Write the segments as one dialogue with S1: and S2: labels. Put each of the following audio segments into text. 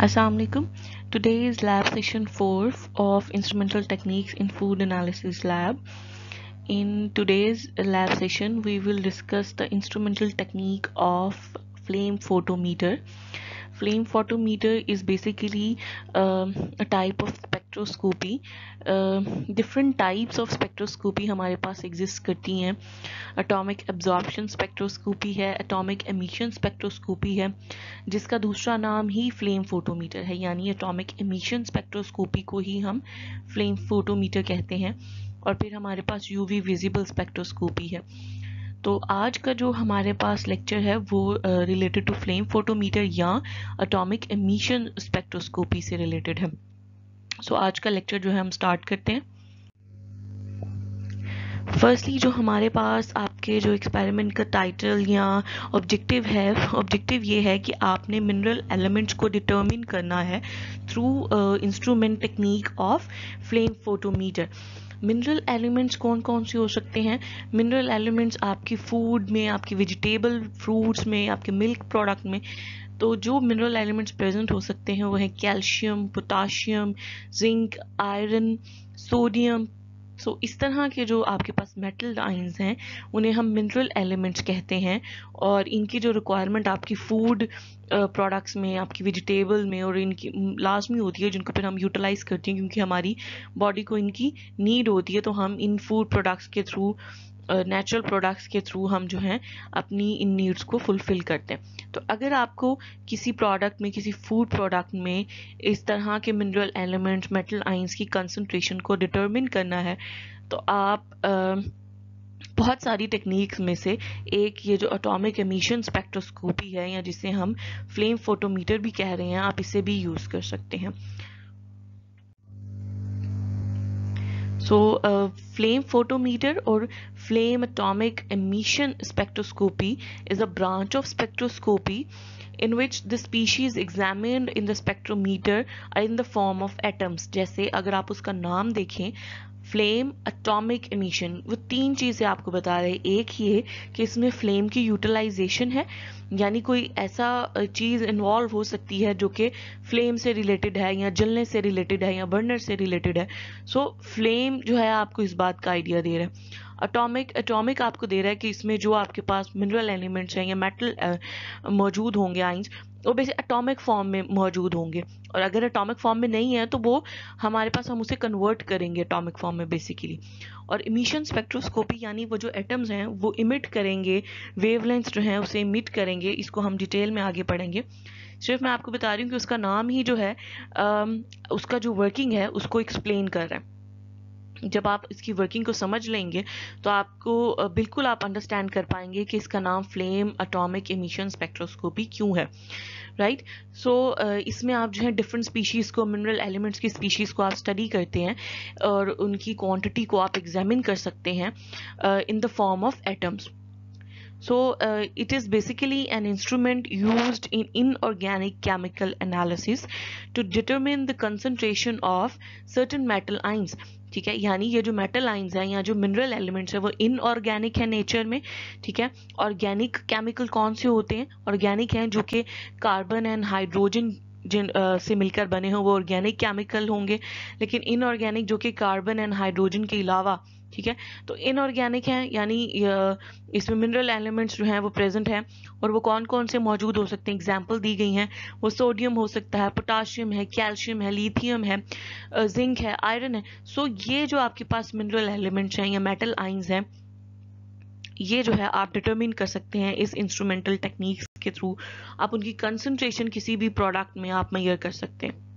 S1: Assalamualaikum. Today is lab session 4 of instrumental techniques in food analysis lab. In today's lab session, we will discuss the instrumental technique of flame photometer. Flame photometer is basically a type of spectroscopy. Different types of spectroscopy हमारे पास exist करती हैं. Atomic absorption spectroscopy है, atomic emission spectroscopy है, जिसका दूसरा नाम ही flame photometer है. यानी एटॉमिक एमिशन स्पेक्ट्रोस्कोपी को ही हम फ्लेम फोटोमीटर कहते हैं. और फिर हमारे पास यूवी विजिबल स्पेक्ट्रोस्कोपी है. तो आज का जो हमारे पास लेक्चर है वो रिलेटेड टू फ्लेम फोटोमीटर या एटॉमिक एमिशन स्पेक्ट्रोस्कोपी से रिलेटेड है. सो आज का लेक्चर जो है हम स्टार्ट करते हैं. फर्स्टली जो हमारे पास आपके जो एक्सपेरिमेंट का टाइटल या ऑब्जेक्टिव है, ऑब्जेक्टिव ये है कि आपने मिनरल एलिमेंट्स को डिटरमिन करना है through instrument technique of flame photometer. Mineral elements कौन कौन से हो सकते हैं? मिनरल एलिमेंट्स आपकी फूड में, आपकी वेजिटेबल फ्रूट्स में, आपके मिल्क प्रोडक्ट में. तो जो मिनरल एलिमेंट्स प्रेजेंट हो सकते हैं वो है calcium, potassium, zinc, iron, sodium. So इस तरह के जो आपके पास मेटल आयंस हैं उन्हें हम मिनरल एलिमेंट्स कहते हैं. और इनकी जो रिक्वायरमेंट आपकी फूड प्रोडक्ट्स में, आपकी वेजिटेबल में और इनकी लाजमी होती है, जिनको फिर हम यूटिलाइज करते हैं क्योंकि हमारी बॉडी को इनकी नीड होती है. तो हम इन फूड प्रोडक्ट्स के थ्रू, नेचुरल प्रोडक्ट्स के थ्रू हम जो हैं अपनी इन नीड्स को फुलफिल करते हैं. तो अगर आपको किसी प्रोडक्ट में, किसी फूड प्रोडक्ट में इस तरह के मिनरल एलिमेंट्स, मेटल आयंस की कंसंट्रेशन को डिटरमिन करना है तो आप बहुत सारी टेक्निक्स में से एक ये जो एटॉमिक एमिशन स्पेक्ट्रोस्कोपी है या जिसे हम फ्लेम फोटोमीटर भी कह रहे हैं, आप इसे भी यूज कर सकते हैं. So, flame photometer or flame atomic emission spectroscopy is a branch of spectroscopy in which the species examined in the spectrometer are in the form of atoms. जैसे अगर आप उसका नाम देखें, फ्लेम एटॉमिक एमिशन, वो तीन चीज़ें आपको बता रहे हैं. एक ये कि इसमें फ्लेम की यूटिलाइजेशन है, यानी कोई ऐसा चीज़ इन्वॉल्व हो सकती है जो कि फ्लेम से रिलेटेड है या जलने से रिलेटेड है या बर्नर से रिलेटेड है. सो फ्लेम जो है आपको इस बात का आइडिया दे रहा है. एटॉमिक आपको दे रहा है कि इसमें जो आपके पास मिनरल एलिमेंट्स हैं या मेटल मौजूद होंगे, आइंस, वो बेसिक एटॉमिक फॉर्म में मौजूद होंगे. और अगर एटॉमिक फॉर्म में नहीं है तो वो हमारे पास, हम उसे कन्वर्ट करेंगे एटॉमिक फॉर्म में बेसिकली. और इमिशन स्पेक्ट्रोस्कोपी यानी वो जो एटम्स हैं वो इमिट करेंगे, वेवलेंथ्स जो हैं उसे इमिट करेंगे. इसको हम डिटेल में आगे पढ़ेंगे. सिर्फ मैं आपको बता रही हूँ कि उसका नाम ही जो है उसका जो वर्किंग है उसको एक्सप्लेन कर रहा है. जब आप इसकी वर्किंग को समझ लेंगे तो आपको बिल्कुल आप अंडरस्टैंड कर पाएंगे कि इसका नाम फ्लेम एटॉमिक एमिशन स्पेक्ट्रोस्कोपी क्यों है. राइट. सो इसमें आप जो है डिफरेंट स्पीशीज़ को, मिनरल एलिमेंट्स की स्पीशीज़ को आप स्टडी करते हैं और उनकी क्वांटिटी को आप एग्जामिन कर सकते हैं in the form of atoms. So it is basically an instrument used in inorganic chemical analysis to determine the concentration of certain metal ions. ठीक है, यानी ये जो मेटल आइंस हैं या जो मिनरल एलिमेंट्स है वो इनऑर्गेनिक है नेचर में. ठीक है, ऑर्गेनिक केमिकल कौन से होते हैं? ऑर्गेनिक हैं जो कि कार्बन एंड हाइड्रोजन से मिलकर बने हों, वो ऑर्गेनिक केमिकल होंगे. लेकिन इनऑर्गेनिक जो कि कार्बन एंड हाइड्रोजन के अलावा, ठीक है, तो इनऑर्गेनिक हैं यानी इसमें मिनरल एलिमेंट्स जो हैं वो प्रेजेंट हैं. और वो कौन कौन से मौजूद हो सकते हैं? एग्जाम्पल दी गई हैं. वो सोडियम हो सकता है, पोटाशियम है, कैल्शियम है, लिथियम है, जिंक है, आयरन है. सो ये जो आपके पास मिनरल एलिमेंट्स हैं या मेटल आइंस हैं, ये जो है आप डिटरमिन कर सकते हैं इस इंस्ट्रूमेंटल टेक्निक्स के थ्रू. आप उनकी कंसंट्रेशन किसी भी प्रोडक्ट में आप मेजर कर सकते हैं.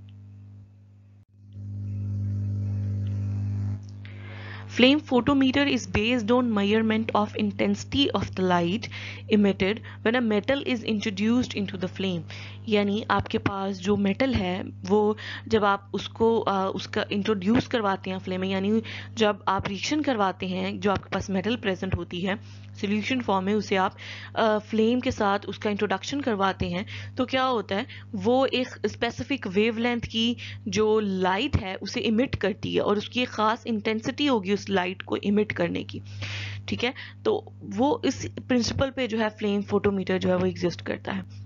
S1: Flame photometer is based on measurement of intensity of the light emitted when a metal is introduced into the flame. यानी आपके पास जो मेटल है वो जब आप उसको उसका इंट्रोड्यूस करवाते हैं फ्लेम में, यानी जब आप रिएक्शन करवाते हैं, जो आपके पास मेटल प्रेजेंट होती है सोल्यूशन फॉर्म में, उसे आप फ्लेम के साथ उसका इंट्रोडक्शन करवाते हैं, तो क्या होता है, वो एक स्पेसिफिक वेवलेंथ की जो लाइट है उसे इमिट करती है और उसकी एक ख़ास इंटेंसिटी होगी उस लाइट को इमिट करने की. ठीक है, तो वो इस प्रिंसिपल पे जो है फ्लेम फोटोमीटर जो है वो एग्जिस्ट करता है.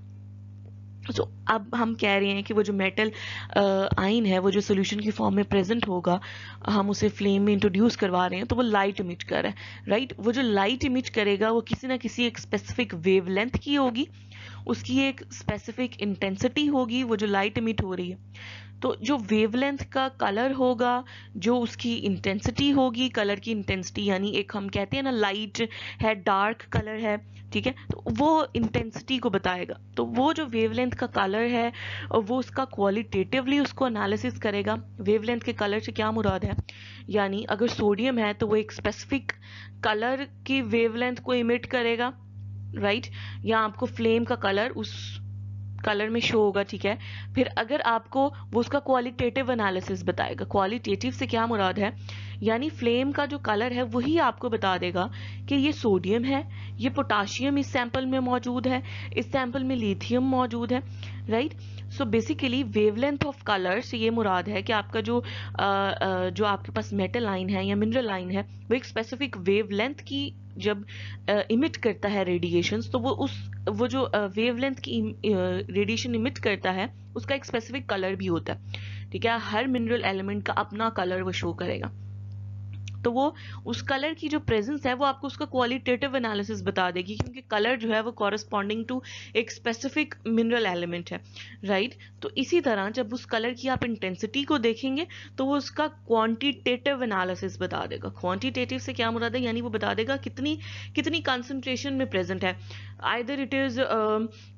S1: अब हम कह रहे हैं कि वो जो मेटल आयन है वो जो सोल्यूशन की फॉर्म में प्रेजेंट होगा, हम उसे फ्लेम में इंट्रोड्यूस करवा रहे हैं तो वो लाइट इमिट कर रहा है, राइट। वो जो लाइट इमिट करेगा वो किसी ना किसी एक स्पेसिफिक वेवलेंथ की होगी, उसकी एक स्पेसिफिक इंटेंसिटी होगी वो जो लाइट इमिट हो रही है। तो जो वेवलेंथ का कलर होगा, जो उसकी इंटेंसिटी होगी, कलर की इंटेंसिटी, यानी एक हम कहते हैं ना लाइट है, डार्क कलर है, ठीक है, तो वो इंटेंसिटी को बताएगा। तो वो जो वेवलेंथ का कलर है वो उसका क्वालिटेटिवली उसको एनालिसिस करेगा। वेवलेंथ के कलर से क्या मुराद है, यानी अगर सोडियम है तो वो एक स्पेसिफिक कलर की वेवलेंथ को इमिट करेगा, राइट, या आपको फ्लेम का कलर उस कलर में शो होगा, ठीक है। फिर अगर आपको वो उसका क्वालिटेटिव एनालिसिस बताएगा। क्वालिटेटिव से क्या मुराद है, यानी फ्लेम का जो कलर है वही आपको बता देगा कि ये सोडियम है, ये पोटाशियम इस सैंपल में मौजूद है, इस सैंपल में लिथियम मौजूद है, right. So basically wavelength of colour से ये मुराद है कि आपका जो आपके पास मेटल लाइन है या मिनरल लाइन है वो एक स्पेसिफिक वेवलेंथ की जब इमिट करता है रेडिएशंस, तो वो जो वेवलेंथ की रेडिएशन इमिट करता है उसका एक स्पेसिफिक कलर भी होता है, ठीक है। हर मिनरल एलिमेंट का अपना कलर वो शो करेगा। तो वो उस कलर की जो प्रेजेंस है वो आपको उसका क्वालिटेटिव एनालिसिस बता देगी, क्योंकि कलर जो है वो कॉरेस्पॉन्डिंग टू एक स्पेसिफिक मिनरल एलिमेंट है, राइट। तो इसी तरह जब उस कलर की आप इंटेंसिटी को देखेंगे तो वो उसका क्वांटिटेटिव एनालिसिस बता देगा। क्वांटिटेटिव से क्या मुराद है, यानी वो बता देगा कितनी कितनी कंसंट्रेशन में प्रेजेंट है, either it is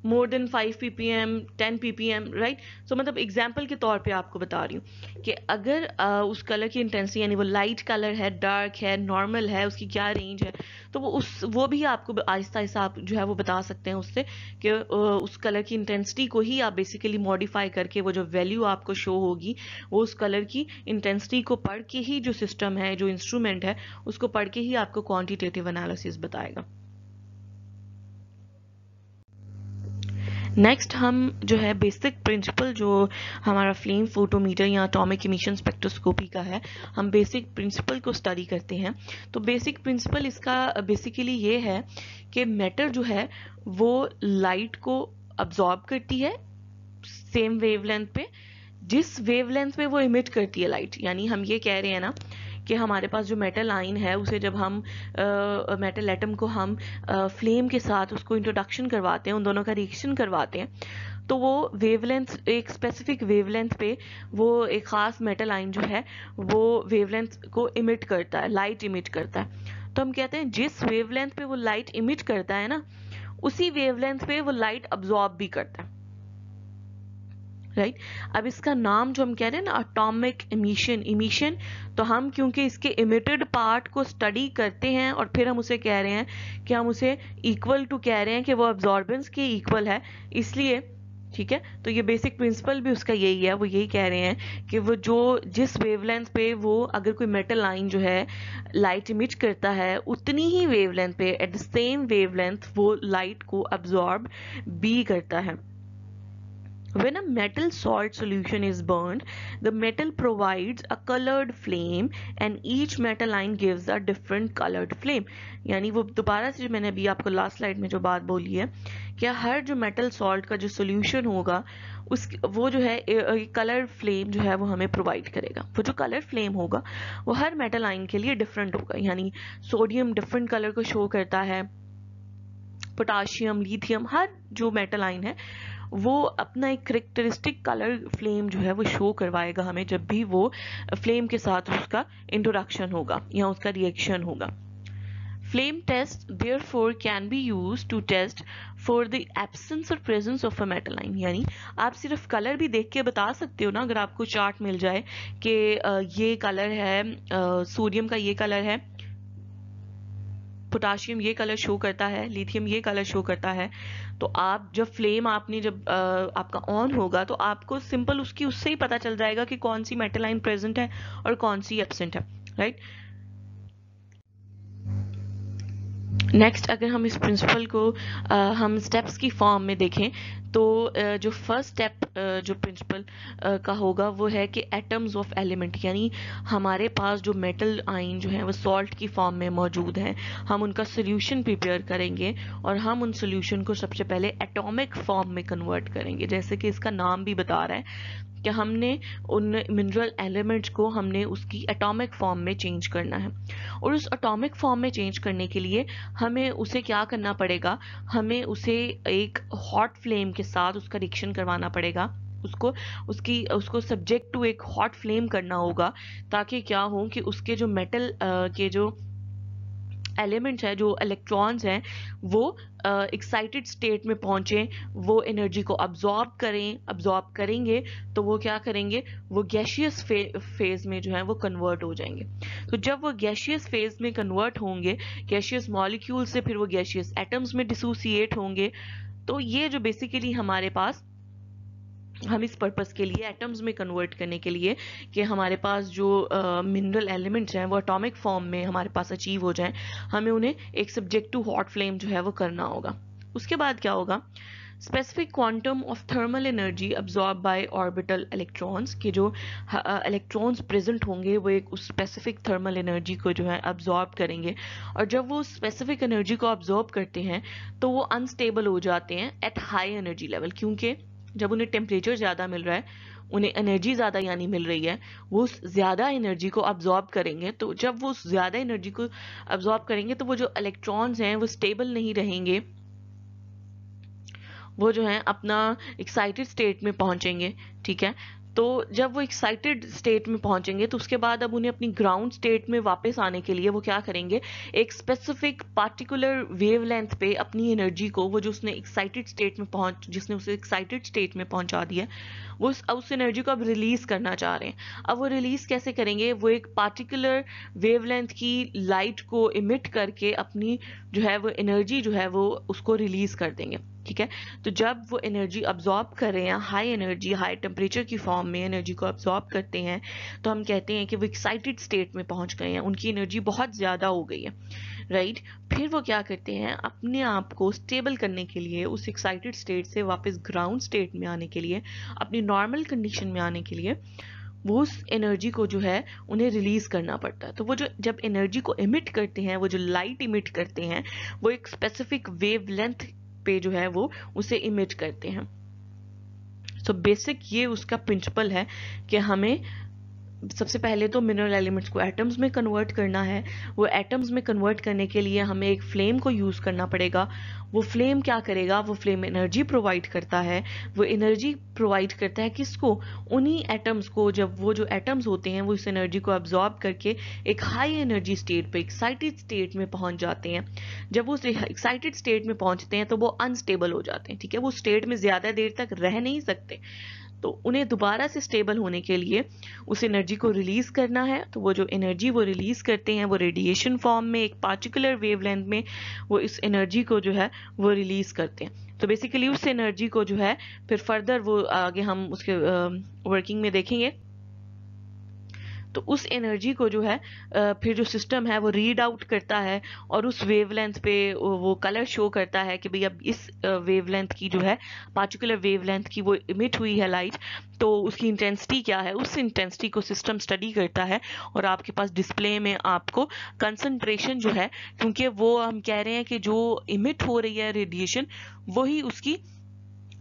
S1: more than 5 ppm 10 ppm, right. So मतलब एग्जाम्पल के तौर पे आपको बता रही हूँ कि अगर उस कलर की इंटेंसिटी, यानी वो लाइट कलर है, डार्क है, नॉर्मल है, उसकी क्या रेंज है, तो वो भी आपको आहिस्ता आहिस्ता आप जो है वो बता सकते हैं उससे कि उस कलर की इंटेंसिटी को ही आप बेसिकली मॉडिफाई करके वो जो वैल्यू आपको शो होगी वो उस कलर की इंटेंसिटी को पढ़ के ही, जो सिस्टम है, जो इंस्ट्रूमेंट है, उसको पढ़ के ही आपको क्वांटिटेटिव एनालिसिस बताएगा। नेक्स्ट हम जो है बेसिक प्रिंसिपल जो हमारा फ्लेम फोटोमीटर या एटॉमिक इमिशन स्पेक्ट्रोस्कोपी का है, हम बेसिक प्रिंसिपल को स्टडी करते हैं। तो बेसिक प्रिंसिपल इसका बेसिकली ये है कि मैटर जो है वो लाइट को अब्जॉर्ब करती है सेम वेवलेंथ पे, जिस वेवलेंथ पे वो इमिट करती है लाइट। यानी हम ये कह रहे हैं ना कि हमारे पास जो मेटल आयन है उसे जब हम मेटल एटम को हम फ्लेम के साथ उसको इंट्रोडक्शन करवाते हैं, उन दोनों का रिएक्शन करवाते हैं, तो वो वेवलेंथ, एक स्पेसिफिक वेवलेंथ पे वो एक खास मेटल आयन जो है वो वेवलेंथ को इमिट करता है, लाइट इमिट करता है। तो हम कहते हैं जिस वेवलेंथ पे वो लाइट इमिट करता है ना, उसी वेवलेंथ पे वो लाइट अब्सॉर्ब भी करता है, राइट। अब इसका नाम जो हम कह रहे हैं ना एटॉमिक इमिशन, तो हम क्योंकि इसके इमिटेड पार्ट को स्टडी करते हैं और फिर हम उसे कह रहे हैं कि हम उसे इक्वल टू कह रहे हैं कि वो अब्जॉर्बेंस के इक्वल है, इसलिए, ठीक है। तो ये बेसिक प्रिंसिपल भी उसका यही है, वो यही कह रहे हैं कि वो जो जिस वेवलेंथ पे वो अगर कोई मेटल लाइन जो है लाइट इमिट करता है, उतनी ही वेवलेंथ पे, एट द सेम वेवलेंथ, वो लाइट को अब्जॉर्ब भी करता है। When a metal salt solution is burned, the metal provides a colored flame and each metal line gives a different colored flame. यानी वो दोबारा से जो मैंने अभी आपको लास्ट स्लाइड में जो बात बोली है कि हर जो मेटल सॉल्ट का जो सोल्यूशन होगा उस वो जो है कलर फ्लेम जो है वो हमें प्रोवाइड करेगा। वो जो कलर फ्लेम होगा वो हर मेटल आयन के लिए डिफरेंट होगा, यानी सोडियम डिफरेंट कलर को शो करता है, पोटाशियम, लिथियम, हर जो मेटल आयन है वो अपना एक करेक्टरिस्टिक कलर फ्लेम जो है वो शो करवाएगा हमें जब भी वो फ्लेम के साथ उसका इंट्रोडक्शन होगा या उसका रिएक्शन होगा। Flame test therefore can be used to test for the absence or presence of a metal line। यानी आप सिर्फ कलर भी देख के बता सकते हो ना, अगर आपको चार्ट मिल जाए कि ये कलर है, सोडियम का ये कलर है, पोटाशियम ये कलर शो करता है, लिथियम ये कलर शो करता है, तो आप जब फ्लेम आपने जब आपका ऑन होगा तो आपको सिंपल उसकी उससे ही पता चल जाएगा कि कौन सी मेटल लाइन प्रेजेंट है और कौन सी एब्सेंट है, राइट। नेक्स्ट अगर हम इस प्रिंसिपल को हम स्टेप्स की फॉर्म में देखें तो जो फर्स्ट स्टेप जो प्रिंसिपल का होगा वो है कि एटम्स ऑफ एलिमेंट, यानी हमारे पास जो मेटल आयन जो है वो सॉल्ट की फॉर्म में मौजूद हैं, हम उनका सोल्यूशन प्रिपेयर करेंगे और हम उन सोल्यूशन को सबसे पहले एटॉमिक फॉर्म में कन्वर्ट करेंगे। जैसे कि इसका नाम भी बता रहा है कि हमने उन मिनरल एलिमेंट्स को हमने उसकी एटॉमिक फॉर्म में चेंज करना है, और उस एटॉमिक फॉर्म में चेंज करने के लिए हमें उसे क्या करना पड़ेगा, हमें उसे एक हॉट फ्लेम के साथ उसका रिएक्शन करवाना पड़ेगा, उसको सब्जेक्ट टू एक हॉट फ्लेम करना होगा, ताकि क्या हो कि उसके जो मेटल के जो एलिमेंट्स हैं, जो इलेक्ट्रॉन्स हैं, वो एक्साइटेड स्टेट में पहुंचे, वो एनर्जी को अब्जॉर्ब करेंगे, तो वो क्या करेंगे, वो गैशियस फेज में जो है वो कन्वर्ट हो जाएंगे। तो जब वो गैशियस फेज में कन्वर्ट होंगे, गैशियस मॉलिक्यूल से फिर वो गैशियस एटम्स में डिसोसिएट होंगे। तो ये जो बेसिकली हमारे पास, हम इस पर्पस के लिए एटम्स में कन्वर्ट करने के लिए कि हमारे पास जो मिनरल एलिमेंट्स हैं वो एटॉमिक फॉर्म में हमारे पास अचीव हो जाएं, हमें उन्हें एक सब्जेक्ट टू हॉट फ्लेम जो है वो करना होगा। उसके बाद क्या होगा, specific quantum of thermal energy absorb by orbital electrons, के जो इलेक्ट्रॉन्स प्रेजेंट होंगे वो एक उस स्पेसिफिक थर्मल एनर्जी को जो है अब्जॉर्ब करेंगे, और जब वो स्पेसिफिक एनर्जी को अब्जॉर्ब करते हैं तो वो अनस्टेबल हो जाते हैं एट हाई एनर्जी लेवल, क्योंकि जब उन्हें टेम्परेचर ज़्यादा मिल रहा है, उन्हें एनर्जी ज़्यादा यानी मिल रही है, वो ज़्यादा एनर्जी को अब्जॉर्ब करेंगे। तो जब वो ज़्यादा एनर्जी को अब्जॉर्ब करेंगे तो वो जो इलेक्ट्रॉन्स हैं वो स्टेबल नहीं रहेंगे, वो जो है अपना एक्साइटेड स्टेट में पहुंचेंगे। ठीक है, तो जब वो एक्साइटेड स्टेट में पहुंचेंगे तो उसके बाद अब उन्हें अपनी ग्राउंड स्टेट में वापस आने के लिए वो क्या करेंगे, एक स्पेसिफिक पार्टिकुलर वेवलेंथ पे अपनी एनर्जी को, वो जो उसने एक्साइटेड स्टेट में जिसने उसे एक्साइटेड स्टेट में पहुंचा दिया, वो उस एनर्जी को अब रिलीज करना चाह रहे हैं। अब वो रिलीज कैसे करेंगे, वो एक पार्टिकुलर वेवलेंथ की लाइट को इमिट करके अपनी जो है वो एनर्जी जो है वो उसको रिलीज कर देंगे। ठीक है, तो जब वो एनर्जी अब्जॉर्ब कर रहे हैं, हाई एनर्जी हाई टेम्परेचर की फॉर्म में एनर्जी को अब्जॉर्ब करते हैं, तो हम कहते हैं कि वो एक्साइटेड स्टेट में पहुंच गए हैं, उनकी एनर्जी बहुत ज़्यादा हो गई है। राइट, फिर वो क्या करते हैं, अपने आप को स्टेबल करने के लिए, उस एक्साइटेड स्टेट से वापस ग्राउंड स्टेट में आने के लिए, अपनी नॉर्मल कंडीशन में आने के लिए वो उस एनर्जी को जो है उन्हें रिलीज करना पड़ता है। तो वो जो जब एनर्जी को इमिट करते हैं, वो जो लाइट इमिट करते हैं, वो एक स्पेसिफिक वेवलेंथ पे जो है वो उसे इमिट करते हैं। सो बेसिक ये उसका प्रिंसिपल है कि हमें सबसे पहले तो मिनरल एलिमेंट्स को एटम्स में कन्वर्ट करना है। वो एटम्स में कन्वर्ट करने के लिए हमें एक फ्लेम को यूज़ करना पड़ेगा। वो फ्लेम क्या करेगा, वो फ्लेम एनर्जी प्रोवाइड करता है। वो एनर्जी प्रोवाइड करता है किसको, उन्हीं एटम्स को। जब वो जो एटम्स होते हैं वो इस एनर्जी को अब्जॉर्ब करके एक हाई एनर्जी स्टेट पे, एक्साइटेड स्टेट में पहुंच जाते हैं। जब वो एक्साइटेड स्टेट में पहुंचते हैं तो वो अनस्टेबल हो जाते हैं। ठीक है, वो स्टेट में ज़्यादा देर तक रह नहीं सकते, तो उन्हें दोबारा से स्टेबल होने के लिए उस एनर्जी को रिलीज करना है। तो वो जो एनर्जी वो रिलीज करते हैं वो रेडिएशन फॉर्म में एक पार्टिकुलर वेवलेंथ में वो इस एनर्जी को जो है वो रिलीज करते हैं। तो बेसिकली उस एनर्जी को जो है फिर फर्दर वो आगे हम उसके वर्किंग में देखेंगे। तो उस एनर्जी को जो है फिर जो सिस्टम है वो रीड आउट करता है और उस वेवलेंथ पे वो कलर शो करता है कि भाई अब इस वेवलेंथ की जो है पार्टिकुलर वेवलेंथ की वो इमिट हुई है लाइट, तो उसकी इंटेंसिटी क्या है, उस इंटेंसिटी को सिस्टम स्टडी करता है और आपके पास डिस्प्ले में आपको कंसंट्रेशन जो है, क्योंकि वो हम कह रहे हैं कि जो इमिट हो रही है रेडिएशन वही उसकी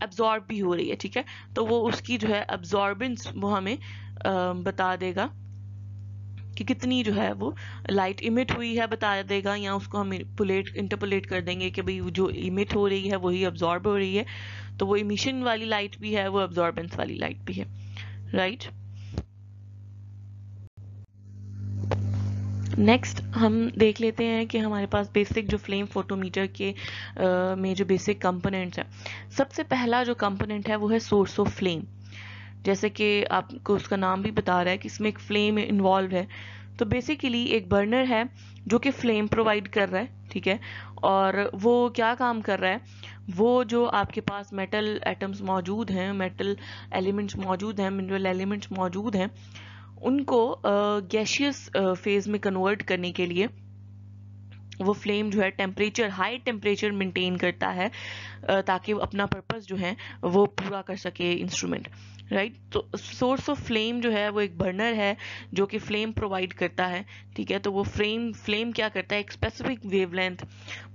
S1: अब्जॉर्ब भी हो रही है। ठीक है, तो वो उसकी जो है अब्जॉर्बेंस वो हमें बता देगा कि कितनी जो है वो लाइट इमिट हुई है बता देगा, या उसको हम इंटरपोलेट कर देंगे कि भाई जो इमिट हो रही है वही अब्जॉर्ब हो रही है। तो वो इमिशन वाली लाइट भी है, वो अब्जॉर्बेंस वाली लाइट भी है। राइट, नेक्स्ट हम देख लेते हैं कि हमारे पास बेसिक जो फ्लेम फोटोमीटर के में जो बेसिक कंपोनेंट्स हैं। सबसे पहला जो कंपोनेंट है वो है सोर्स ऑफ फ्लेम। जैसे कि आपको उसका नाम भी बता रहा है कि इसमें एक फ्लेम इन्वॉल्व है। तो बेसिकली एक बर्नर है जो कि फ्लेम प्रोवाइड कर रहा है। ठीक है, और वो क्या काम कर रहा है, वो जो आपके पास मेटल एटम्स मौजूद हैं, मेटल एलिमेंट्स मौजूद हैं, मिनरल एलिमेंट्स मौजूद हैं, उनको गैशियस फेज में कन्वर्ट करने के लिए वो फ्लेम जो है टेम्परेचर, हाई टेम्परेचर मेंटेन करता है ताकि वो अपना पर्पस जो है वो पूरा कर सके इंस्ट्रूमेंट, राइट। तो सोर्स ऑफ फ्लेम जो है वो एक बर्नर है जो कि फ्लेम प्रोवाइड करता है, ठीक है। तो वो फ्लेम क्या करता है, एक specific wavelength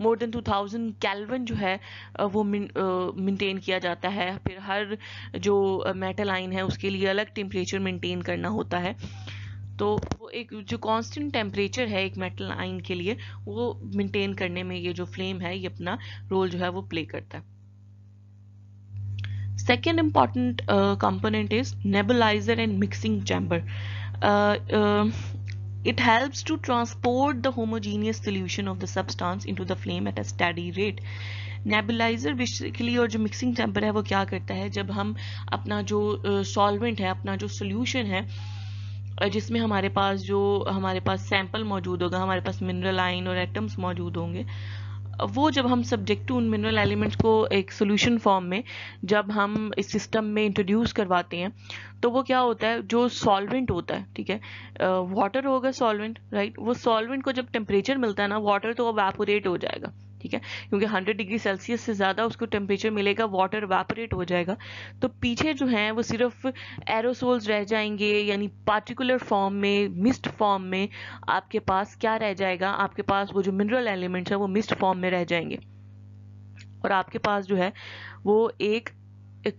S1: more than 2000 kelvin जो है वो मेंटेन किया जाता है। फिर हर जो मेटल आयन है उसके लिए अलग टेम्परेचर मेंटेन करना होता है। तो वो एक जो कांस्टेंट टेम्परेचर है एक मेटल आयन के लिए, वो मेंटेन करने में ये जो फ्लेम है ये अपना रोल जो है वो प्ले करता है। Second important component is nebulizer and mixing chamber. It helps to transport the homogeneous solution of the substance into the flame at a steady rate. Nebuliser basically और जो मिक्सिंग चैम्बर है वो क्या करता है, जब हम अपना जो सॉल्वेंट है, अपना जो सोल्यूशन है जिसमें हमारे पास सैंपल मौजूद होगा, हमारे पास मिनरल आयन और एटम्स मौजूद होंगे, वो जब हम सब्जेक्ट टू उन मिनरल एलिमेंट्स को एक सोल्यूशन फॉर्म में जब हम इस सिस्टम में इंट्रोड्यूस करवाते हैं, तो वो क्या होता है, जो सॉल्वेंट होता है, ठीक है, वाटर होगा सॉल्वेंट, राइट। वो सॉल्वेंट को जब टेम्परेचर मिलता है ना, वाटर तो एवापोरेट हो जाएगा, ठीक है, क्योंकि 100 डिग्री सेल्सियस से ज़्यादा उसको टेम्परेचर मिलेगा, वाटर एवापोरेट हो जाएगा। तो पीछे जो है वो सिर्फ एरोसोल्स रह जाएंगे, यानी पार्टिकुलर फॉर्म में, मिस्ट फॉर्म में आपके पास क्या रह जाएगा, आपके पास वो जो मिनरल एलिमेंट्स है वो मिस्ट फॉर्म में रह जाएंगे। और आपके पास जो है वो एक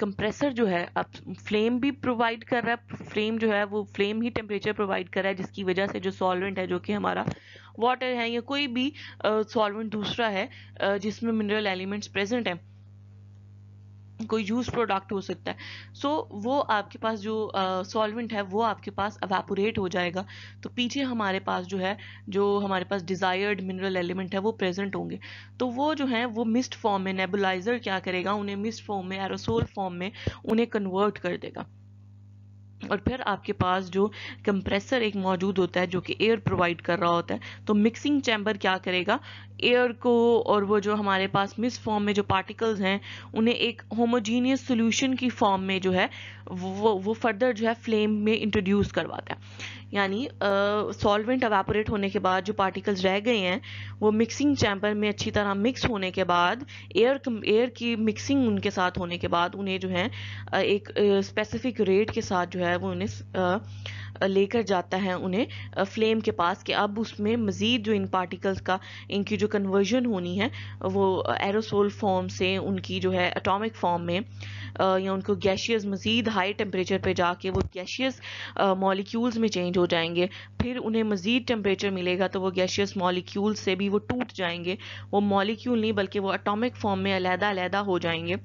S1: कंप्रेसर जो है अब फ्लेम भी प्रोवाइड कर रहा है, फ्लेम जो है वो फ्लेम ही टेम्परेचर प्रोवाइड कर रहा है, जिसकी वजह से जो सॉल्वेंट है, जो कि हमारा वाटर है या कोई भी सॉल्वेंट दूसरा है जिसमें मिनरल एलिमेंट्स प्रेजेंट है, कोई यूज प्रोडक्ट हो सकता है, सो वो आपके पास जो सॉल्वेंट है वो आपके पास एवापोरेट हो जाएगा। तो पीछे हमारे पास जो है, जो हमारे पास डिजायर्ड मिनरल एलिमेंट है वो प्रेजेंट होंगे। तो वो जो है वो मिस्ट फॉर्म में, नेबुलाइजर क्या करेगा, उन्हें मिस्ट फॉर्म में, एरोसोल फॉर्म में उन्हें कन्वर्ट कर देगा। और फिर आपके पास जो कंप्रेसर एक मौजूद होता है जो कि एयर प्रोवाइड कर रहा होता है, तो मिक्सिंग चैम्बर क्या करेगा, एयर को और वो जो हमारे पास मिक्स फॉर्म में जो पार्टिकल्स हैं उन्हें एक होमोजीनियस सॉल्यूशन की फॉर्म में जो है वो फर्दर जो है फ्लेम में इंट्रोड्यूस करवाता है। यानी सॉल्वेंट एवापोरेट होने के बाद जो पार्टिकल्स रह गए हैं वो मिक्सिंग चैम्बर में अच्छी तरह मिक्स होने के बाद, एयर की मिक्सिंग उनके साथ होने के बाद उन्हें जो है एक स्पेसिफिक रेट के साथ जो है वो उन्हें लेकर जाता है उन्हें फ्लेम के पास, कि अब उसमें मज़ीद जो इन पार्टिकल्स का, इनकी जो कन्वर्जन होनी है वो एरोसोल फॉर्म से उनकी जो है एटॉमिक फॉर्म में या उनको गैशियस, मज़ीद हाई टेम्परेचर पे जाके वो गैशियस मॉलिक्यूल्स में चेंज हो जाएंगे। फिर उन्हें मज़ीद टेम्परेचर मिलेगा तो वो गैशियस मॉलिक्यूल्स से भी वो टूट जाएंगे, वो मॉलिक्यूल नहीं बल्कि वो एटॉमिक फॉर्म में अलग-अलग हो जाएंगे।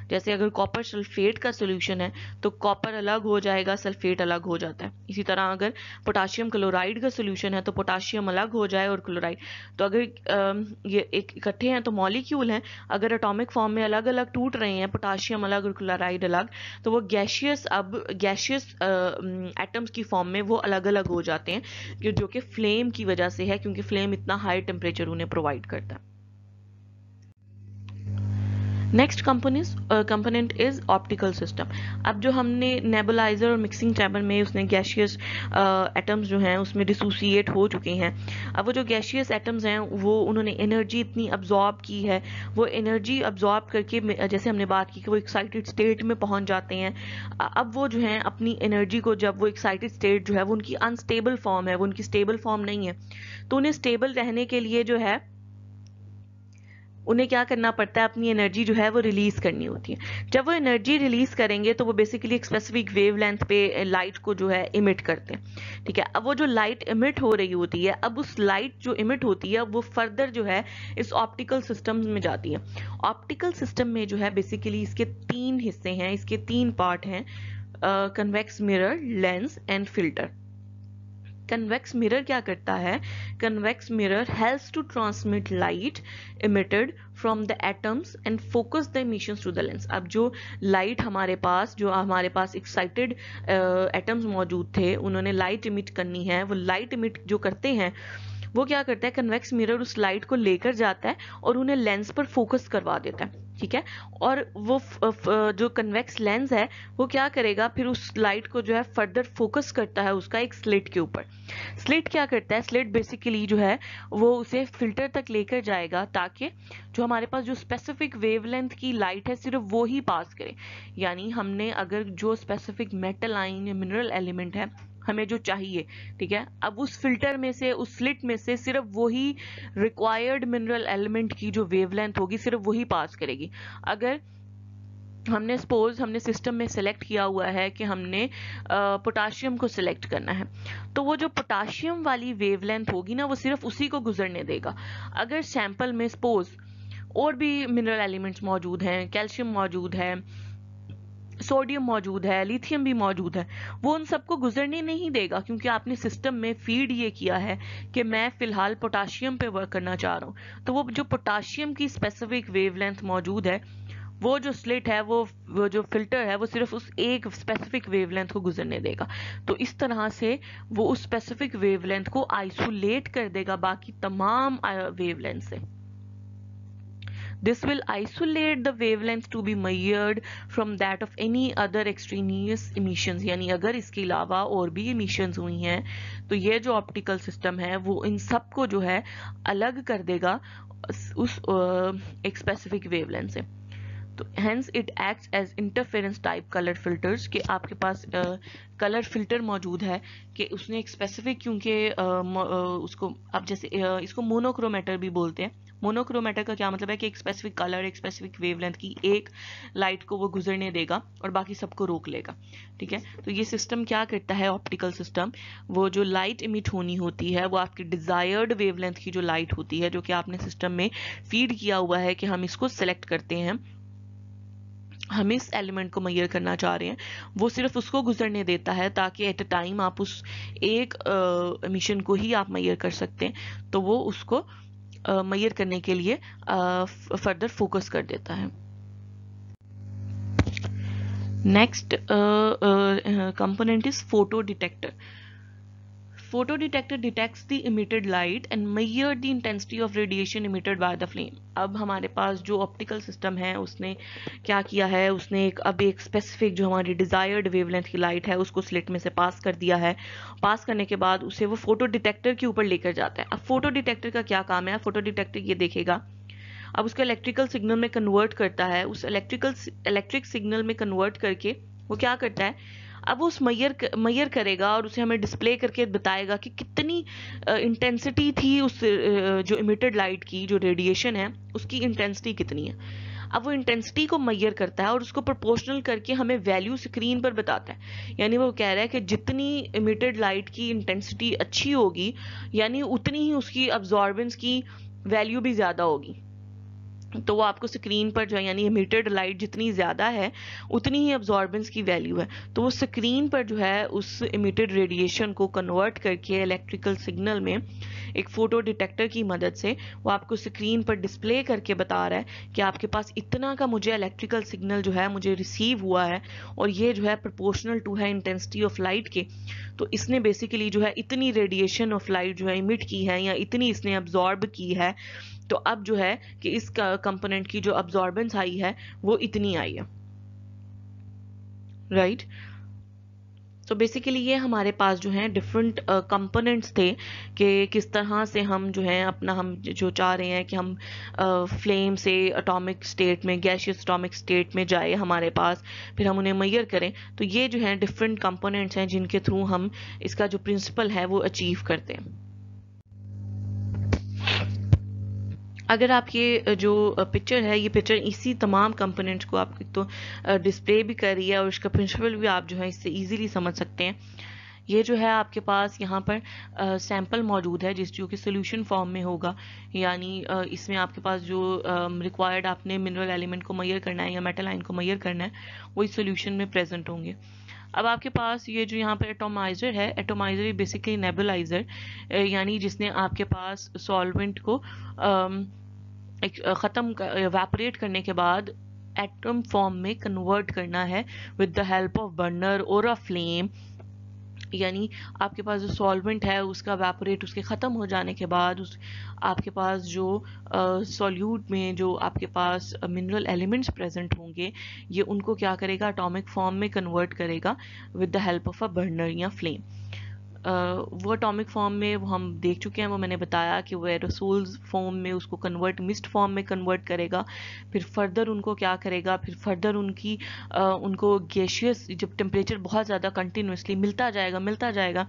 S1: जैसे अगर कॉपर सल्फेट का सोल्यूशन है तो कॉपर अलग हो जाएगा, सल्फेट अलग हो जाता है। इसी तरह अगर पोटाशियम क्लोराइड का सोल्यूशन है तो पोटाशियम अलग हो जाए और क्लोराइड, तो अगर ये एक इकट्ठे हैं तो मॉलिक्यूल हैं, अगर एटॉमिक फॉर्म में अलग अलग टूट रहे हैं, पोटाशियम अलग और क्लोराइड अलग, तो वो गैशियस एटम्स की फॉर्म में वो अलग अलग हो जाते हैं, जो कि फ्लेम की वजह से है, क्योंकि फ्लेम इतना हाई टेम्परेचर उन्हें प्रोवाइड करता है। Next component is optical system. अब जो हमने नेबुलाइजर और मिक्सिंग चैम्बर में उसने गैशियस एटम्स जो हैं उसमें डिसोसिएट हो चुके हैं। अब वो जो गैशियस एटम्स हैं वो उन्होंने एनर्जी इतनी अब्जॉर्ब की है, वो एनर्जी अब्जॉर्ब करके, जैसे हमने बात की कि वो एक्साइटेड स्टेट में पहुंच जाते हैं। अब वो जो है अपनी एनर्जी को, जब वो एक्साइटेड स्टेट जो है वो उनकी अनस्टेबल फॉर्म है, वो उनकी स्टेबल फॉर्म नहीं है, तो उन्हें स्टेबल रहने के लिए जो है उन्हें क्या करना पड़ता है, अपनी एनर्जी जो है वो रिलीज करनी होती है। जब वो एनर्जी रिलीज करेंगे तो वो बेसिकली एक स्पेसिफिक वेवलेंथ पे लाइट को जो है इमिट करते हैं, ठीक है। अब वो जो लाइट इमिट हो रही होती है, अब उस लाइट जो इमिट होती है वो फर्दर जो है इस ऑप्टिकल सिस्टम में जाती है। ऑप्टिकल सिस्टम में जो है बेसिकली इसके 3 हिस्से हैं, इसके 3 पार्ट हैं, convex mirror, lens and filter. Convex mirror क्या करता है, convex mirror helps to transmit light emitted from the atoms and focus the emissions to the lens. अब जो लाइट हमारे पास एक्साइटेड एटम्स मौजूद थे, उन्होंने लाइट इमिट करनी है, वो लाइट इमिट जो करते हैं वो क्या करता है, कन्वेक्स मिरर उस लाइट को लेकर जाता है और उन्हें लेंस पर फोकस करवा देता है। ठीक है। और वो जो कन्वेक्स लेंस है वो क्या करेगा, फिर उस लाइट को जो है फर्दर फोकस करता है उसका एक स्लिट के ऊपर। स्लिट क्या करता है, स्लिट बेसिकली जो है वो उसे फिल्टर तक लेकर जाएगा ताकि जो हमारे पास जो स्पेसिफिक वेवलेंथ की लाइट है सिर्फ वो ही पास करे। यानी हमने अगर जो स्पेसिफिक मेटल आइन या मिनरल एलिमेंट है हमें जो चाहिए, ठीक है, अब उस फिल्टर में से, उस स्लिट में से सिर्फ वही रिक्वायर्ड मिनरल एलिमेंट की जो वेवलेंथ होगी सिर्फ वही पास करेगी। अगर हमने सिस्टम में सेलेक्ट किया हुआ है कि हमने पोटाशियम को सिलेक्ट करना है, तो वो जो पोटाशियम वाली वेवलेंथ होगी ना वो सिर्फ उसी को गुजरने देगा। अगर सैंपल में सपोज और भी मिनरल एलिमेंट्स मौजूद हैं, कैल्शियम मौजूद है, सोडियम मौजूद है, लिथियम भी मौजूद है, वो उन सबको गुजरने नहीं देगा, क्योंकि आपने सिस्टम में फीड ये किया है कि मैं फिलहाल पोटाशियम पे वर्क करना चाह रहा हूँ। तो वो जो पोटाशियम की स्पेसिफिक वेवलेंथ मौजूद है, वो जो स्लिट है, वो जो फिल्टर है, वो सिर्फ उस एक स्पेसिफिक वेवलेंथ को गुजरने देगा। तो इस तरह से वो उस स्पेसिफिक वेवलेंथ को आइसोलेट कर देगा बाकी तमाम वेवलेंथ से। This will isolate the wavelength to be measured from that of any other extraneous emissions। यानी अगर इसके अलावा और भी emissions हुई हैं तो ये जो ऑप्टिकल सिस्टम है वो इन सब को जो है अलग कर देगा उस एक स्पेसिफिक वेवलेंथ से। तो hence it acts as interference type color filters कि आपके पास कलर फिल्टर मौजूद है कि उसने एक स्पेसिफिक, क्योंकि उसको आप जैसे इसको मोनोक्रोमेटर भी बोलते हैं। मोनोक्रोमेटर का क्या मतलब है कि एक स्पेसिफिक कलर, एक स्पेसिफिक वेवलेंथ की एक लाइट को वो गुजरने देगा और बाकी सबको रोक लेगा, ठीक है। तो ये सिस्टम क्या करता है, ऑप्टिकल सिस्टम, वो जो लाइट इमिट होनी होती है वो आपकी डिजायर्ड वेवलेंथ की जो लाइट होती है जो कि आपने सिस्टम में फीड किया हुआ है कि हम इसको सेलेक्ट करते हैं, हम इस एलिमेंट को मेजर करना चाह रहे हैं, वो सिर्फ उसको गुजरने देता है ताकि एट अ टाइम आप उस एक एमिशन को ही आप मेजर कर सकते हैं। तो वो उसको मेजर करने के लिए फर्दर फोकस कर देता है। Next component is photo detector. Photo detector detects the emitted light and measure the intensity of radiation emitted by the flame। अब हमारे पास जो ऑप्टिकल सिस्टम है उसने क्या किया है, उसने एक स्पेसिफिक जो हमारी डिजायर्ड वेवलेंथ की लाइट है उसको स्लिट में से पास कर दिया है। पास करने के बाद उसे वो फोटो डिटेक्टर के ऊपर लेकर जाता है। अब फोटो डिटेक्टर का क्या काम है, फोटो डिटेक्टर ये देखेगा, अब उसको इलेक्ट्रिकल सिग्नल में कन्वर्ट करता है, उस इलेक्ट्रिक सिग्नल में कन्वर्ट करके वो क्या करता है, अब वो उस मैयर करेगा और उसे हमें डिस्प्ले करके बताएगा कि कितनी इंटेंसिटी थी उस जो इमिटेड लाइट की, जो रेडिएशन है उसकी इंटेंसिटी कितनी है। अब वो इंटेंसिटी को मैयर करता है और उसको प्रोपोर्शनल करके हमें वैल्यू स्क्रीन पर बताता है। यानी वो कह रहा है कि जितनी इमिटेड लाइट की इंटेंसिटी अच्छी होगी यानी उतनी ही उसकी अब्जॉर्बेंस की वैल्यू भी ज्यादा होगी। तो वो आपको स्क्रीन पर जो है, यानी इमिटेड लाइट जितनी ज़्यादा है उतनी ही अब्जॉर्बेंस की वैल्यू है। तो वो स्क्रीन पर जो है उस इमिटेड रेडिएशन को कन्वर्ट करके इलेक्ट्रिकल सिग्नल में एक फोटो डिटेक्टर की मदद से वो आपको स्क्रीन पर डिस्प्ले करके बता रहा है कि आपके पास इतना का मुझे इलेक्ट्रिकल सिग्नल जो है मुझे रिसीव हुआ है और ये जो है प्रोपोर्शनल टू है इंटेंसिटी ऑफ लाइट के। तो इसने बेसिकली जो है इतनी रेडिएशन ऑफ लाइट जो है इमिट की है या इतनी इसने अब्जॉर्ब की है, तो अब जो है कि इस कंपोनेंट की जो अब्जॉर्बेंस आई है वो इतनी आई है, राइट। तो बेसिकली ये हमारे पास जो है डिफरेंट कंपोनेंट्स थे कि किस तरह से हम जो है अपना, हम जो चाह रहे हैं कि हम फ्लेम से एटॉमिक स्टेट में, गैसियस एटॉमिक स्टेट में जाए हमारे पास, फिर हम उन्हें मेजर करें। तो ये जो है डिफरेंट कंपोनेंट्स हैं जिनके थ्रू हम इसका जो प्रिंसिपल है वो अचीव करते हैं। अगर आप ये जो पिक्चर है, ये पिक्चर इसी तमाम कंपोनेंट्स को आप तो डिस्प्ले भी कर रही है और इसका प्रिंसिपल भी आप जो है इससे इजीली समझ सकते हैं। ये जो है आपके पास यहाँ पर सैंपल मौजूद है जो कि सोल्यूशन फॉर्म में होगा, यानी इसमें आपके पास जो रिक्वायर्ड आपने मिनरल एलिमेंट को मेजर करना है या मेटल आइन को मेजर करना है वो इस सोल्यूशन में प्रेजेंट होंगे। अब आपके पास ये जो यहाँ पर एटोमाइजर है, एटोमाइजर बेसिकली नेबुलाइजर, यानी जिसने आपके पास सॉल्वेंट को ख़त्म एवेपोरेट करने के बाद एटम फॉर्म में कन्वर्ट करना है with the help of burner और अ फ्लेम, यानी आपके पास जो सॉल्वेंट है उसका वेपोरेट उसके ख़त्म हो जाने के बाद आपके पास जो सॉल्यूट में जो आपके पास मिनरल एलिमेंट्स प्रेजेंट होंगे, ये उनको क्या करेगा, एटॉमिक फॉर्म में कन्वर्ट करेगा with the help of a burner या फ्लेम। वो एटॉमिक फॉर्म में वो हम देख चुके हैं, वो मैंने बताया कि वो एरोसोल्स फॉर्म में उसको कन्वर्ट, मिस्ट फॉर्म में कन्वर्ट करेगा, फिर फर्दर उनको क्या करेगा, फिर फर्दर उनको गैशियस, जब टेम्परेचर बहुत ज़्यादा कंटिन्यूसली मिलता जाएगा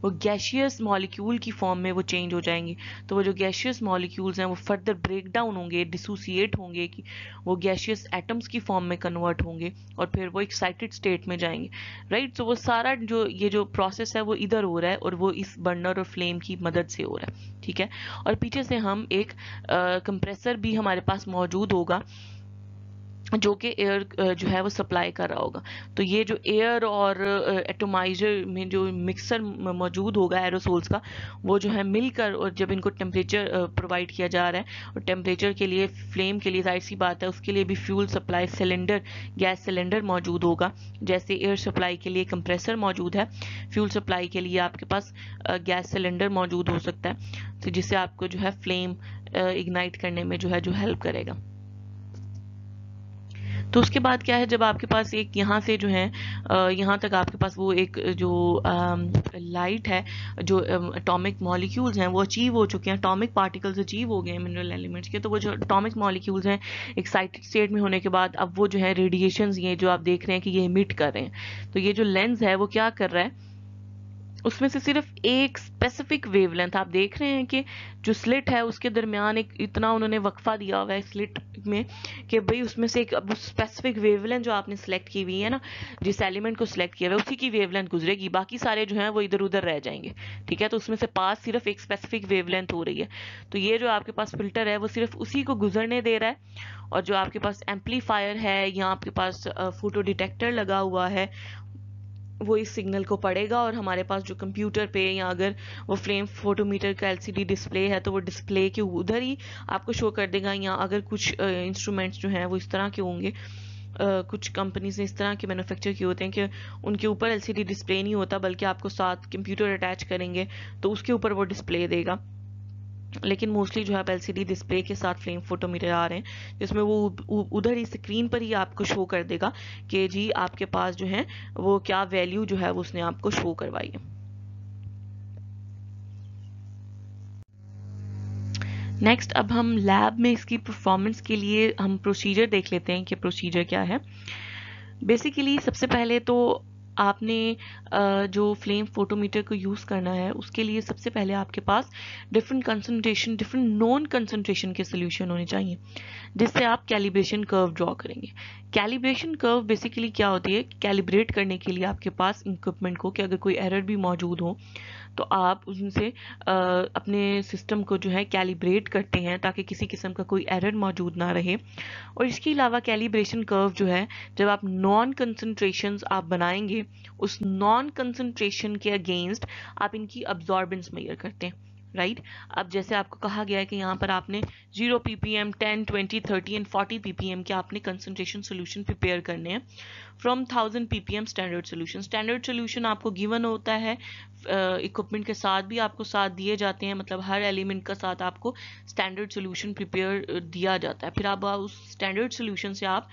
S1: वो गैशियस मॉलिक्यूल की फॉर्म में वो चेंज हो जाएंगे। तो वो जो गैशियस मॉलिक्यूल्स हैं वो फर्दर ब्रेक डाउन होंगे, डिसोसिएट होंगे, कि वो गैशियस एटम्स की फॉर्म में कन्वर्ट होंगे और फिर वो एक्साइटेड स्टेट में जाएंगे, राइट। तो वो सारा ये जो प्रोसेस है वो इधर हो रहा है और वो इस बर्नर और फ्लेम की मदद से हो रहा है, ठीक है। और पीछे से हम एक कंप्रेसर भी हमारे पास मौजूद होगा जो कि एयर जो है वो सप्लाई कर रहा होगा। तो ये जो एयर और एटोमाइजर में जो मिक्सर मौजूद होगा एरोसोल्स का, वो जो है मिलकर, और जब इनको टेम्परेचर प्रोवाइड किया जा रहा है, और टेम्परेचर के लिए, फ्लेम के लिए जाहिर सी बात है उसके लिए भी fuel supply cylinder, gas cylinder मौजूद होगा। जैसे एयर सप्लाई के लिए कंप्रेसर मौजूद है, फ्यूल सप्लाई के लिए आपके पास गैस सिलेंडर मौजूद हो सकता है, तो जिससे आपको जो है फ्लेम इग्नाइट करने में जो है जो हेल्प करेगा। तो उसके बाद क्या है, जब आपके पास एक यहाँ से जो है यहाँ तक आपके पास वो एक जो लाइट है, जो एटॉमिक मॉलिक्यूल्स हैं वो अचीव हो चुके हैं, एटॉमिक पार्टिकल्स अचीव हो गए हैं मिनरल एलिमेंट्स के। तो वो जो एटॉमिक मॉलिक्यूल्स हैं एक्साइटेड स्टेट में होने के बाद अब वो जो है रेडिएशंस, ये जो आप देख रहे हैं कि ये इमिट कर रहे हैं, तो ये जो लेंस है वो क्या कर रहा है, उसमें से सिर्फ एक स्पेसिफिक वेवलेंथ आप देख रहे हैं कि जो स्लिट है उसके दरमियान एक इतना उन्होंने वक्फा दिया हुआ है स्लिट में कि भाई उसमें से एक अब स्पेसिफिक वेवलेंथ जो आपने सेलेक्ट की हुई है ना, जिस एलिमेंट को सिलेक्ट किया हुआ है उसी की वेवलेंथ गुजरेगी, बाकी सारे जो हैं वो इधर उधर रह जाएंगे, ठीक है। तो उसमें से पास सिर्फ एक स्पेसिफिक वेवलेंथ हो रही है। तो ये जो आपके पास फिल्टर है वो सिर्फ उसी को गुजरने दे रहा है, और जो आपके पास एम्पलीफायर है या आपके पास फोटो डिटेक्टर लगा हुआ है वो इस सिग्नल को पढ़ेगा, और हमारे पास जो कंप्यूटर पे या अगर वो फ्लेम फोटोमीटर का एलसीडी डिस्प्ले है तो वो डिस्प्ले के उधर ही आपको शो कर देगा। या अगर कुछ इंस्ट्रूमेंट्स जो हैं वो इस तरह के होंगे, कुछ कंपनीज ने इस तरह के मैन्युफैक्चर किए होते हैं कि उनके ऊपर एलसीडी डिस्प्ले नहीं होता बल्कि आपको साथ कंप्यूटर अटैच करेंगे तो उसके ऊपर वो डिस्प्ले देगा। लेकिन मोस्टली जो है आप एलसीडी डिस्प्ले के साथ फ्लेम फोटोमीटर आ रहे हैं जिसमें वो उधर ही स्क्रीन पर ही आपको शो कर देगा कि जी आपके पास जो है वो क्या वैल्यू जो है वो उसने आपको शो करवाई है। नेक्स्ट अब हम लैब में इसकी परफॉर्मेंस के लिए हम प्रोसीजर देख लेते हैं कि प्रोसीजर क्या है। बेसिकली सबसे पहले तो आपने जो फ्लेम फोटोमीटर को यूज़ करना है उसके लिए सबसे पहले आपके पास different concentration, different known concentration के सोल्यूशन होने चाहिए जिससे आप कैलिब्रेशन कर्व ड्रॉ करेंगे। कैलिब्रेशन कर्व बेसिकली क्या होती है, कैलिब्रेट करने के लिए आपके पास इक्विपमेंट को कि अगर कोई एरर भी मौजूद हो तो आप उनसे अपने सिस्टम को जो है कैलिब्रेट करते हैं ताकि किसी किस्म का कोई एरर मौजूद ना रहे। और इसके अलावा कैलिब्रेशन कर्व जो है, जब आप नॉन कंसंट्रेशंस आप बनाएंगे उस नॉन कंसंट्रेशन के अगेंस्ट आप इनकी अब्जॉर्बेंस मेजर करते हैं, राइट। अब जैसे आपको कहा गया है कि यहाँ पर आपने 0 ppm, 10, 20, 30 एंड 40 ppm के आपने कंसंट्रेशन सोल्यूशन प्रिपेयर करने हैं from 1000 ppm standard solution. Standard solution आपको गिवन होता है, इक्विपमेंट के साथ भी आपको साथ दिए जाते हैं, मतलब हर एलिमेंट का साथ आपको स्टैंडर्ड सोल्यूशन प्रिपेयर दिया जाता है। फिर आप उस स्टैंडर्ड सोल्यूशन से आप